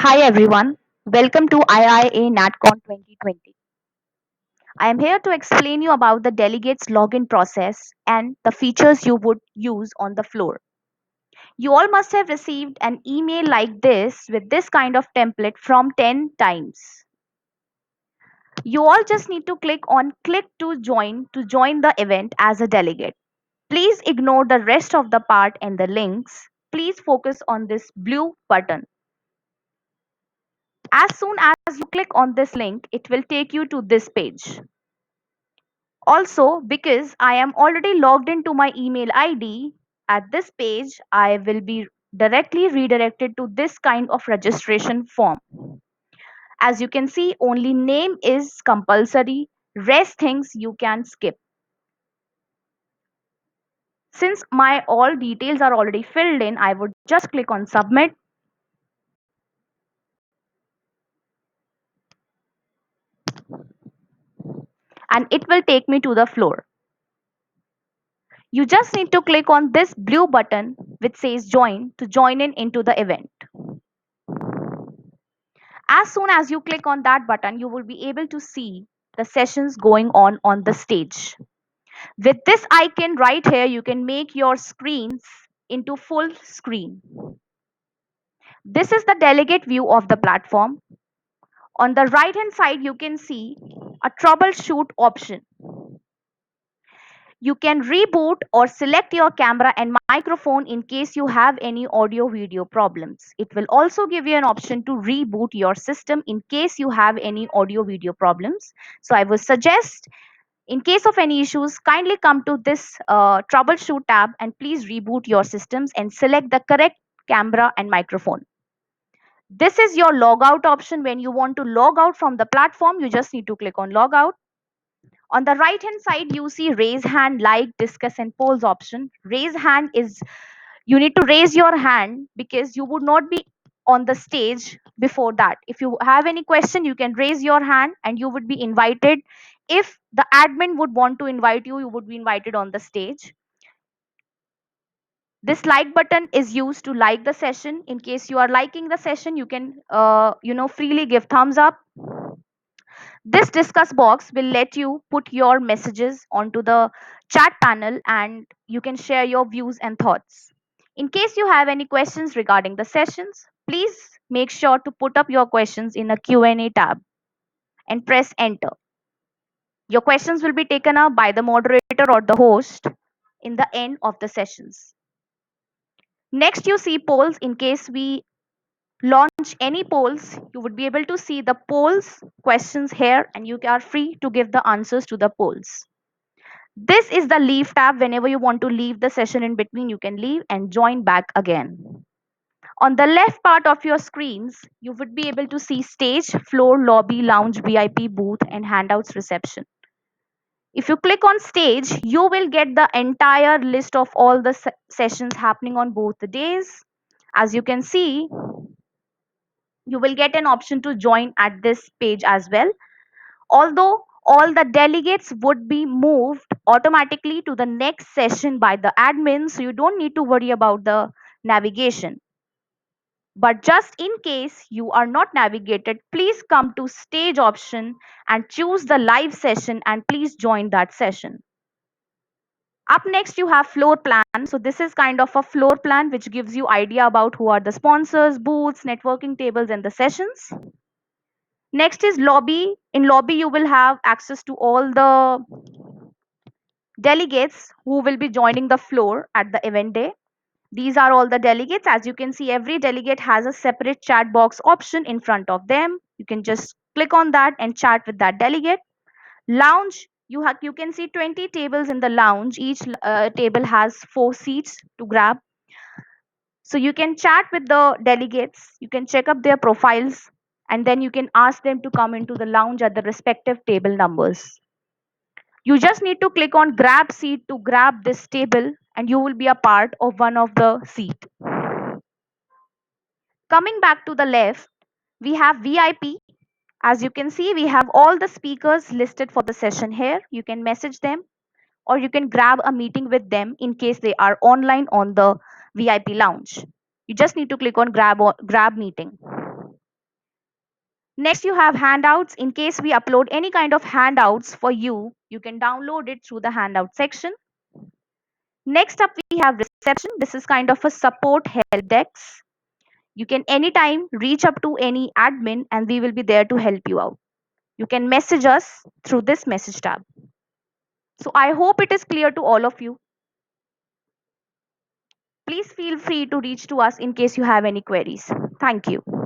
Hi everyone, welcome to IIA NatCon 2020. I am here to explain you about the delegates login process and the features you would use on the floor. You all must have received an email like this with this kind of template from 10 times. You all just need to click on click to join the event as a delegate. Please ignore the rest of the part and the links. Please focus on this blue button. As soon as you click on this link, it will take you to this page. Also, because I am already logged into my email ID, at this page, I will be directly redirected to this kind of registration form. As you can see, only name is compulsory, rest things you can skip. Since my all details are already filled in, I would just click on submit. And it will take me to the floor. You just need to click on this blue button which says join to join in into the event. As soon as you click on that button, you will be able to see the sessions going on the stage. With this icon right here, you can make your screens into full screen. This is the delegate view of the platform. On the right hand side, you can see a troubleshoot option. You can reboot or select your camera and microphone in case you have any audio video problems. It will also give you an option to reboot your system in case you have any audio video problems. So I would suggest, in case of any issues, kindly come to this troubleshoot tab and please reboot your systems and select the correct camera and microphone. This is your logout option. When you want to log out from the platform, you just need to click on logout. On the right hand side, you see raise hand, like, discuss, and polls option. Raise hand is you need to raise your hand because you would not be on the stage before that. If you have any question, you can raise your hand and you would be invited. If the admin would want to invite you, you would be invited on the stage. This like button is used to like the session. In case you are liking the session, you can freely give thumbs up. This discuss box will let you put your messages onto the chat panel and you can share your views and thoughts. In case you have any questions regarding the sessions, please make sure to put up your questions in a Q&A tab and press enter. Your questions will be taken up by the moderator or the host in the end of the sessions. Next, you see polls. In case we launch any polls, you would be able to see the polls questions here and you are free to give the answers to the polls. This is the leave tab. Whenever you want to leave the session in between, you can leave and join back again. On the left part of your screens, you would be able to see stage, floor, lobby, lounge, VIP, booth, and handouts reception. If you click on stage, you will get the entire list of all the sessions happening on both the days. As you can see, you will get an option to join at this page as well. Although all the delegates would be moved automatically to the next session by the admin, so you don't need to worry about the navigation. But just in case you are not navigated, please come to stage option and choose the live session and please join that session. Up next, you have floor plan. So this is kind of a floor plan which gives you idea about who are the sponsors, booths, networking tables, and the sessions. Next is lobby. In lobby, you will have access to all the delegates who will be joining the floor at the event day. These are all the delegates. As you can see, every delegate has a separate chat box option in front of them. You can just click on that and chat with that delegate. Lounge, you can see 20 tables in the lounge. Each table has 4 seats to grab. So you can chat with the delegates, you can check up their profiles, and then you can ask them to come into the lounge at the respective table numbers. You just need to click on grab seat to grab this table and you will be a part of one of the seat. Coming back to the left, we have VIP. As you can see, we have all the speakers listed for the session here. You can message them or you can grab a meeting with them in case they are online on the VIP lounge. You just need to click on grab meeting. Next, you have handouts. In case we upload any kind of handouts for you, you can download it through the handout section. Next up, we have reception. This is kind of a support help desk. You can anytime reach up to any admin and we will be there to help you out. You can message us through this message tab. So I hope it is clear to all of you. Please feel free to reach to us in case you have any queries. Thank you.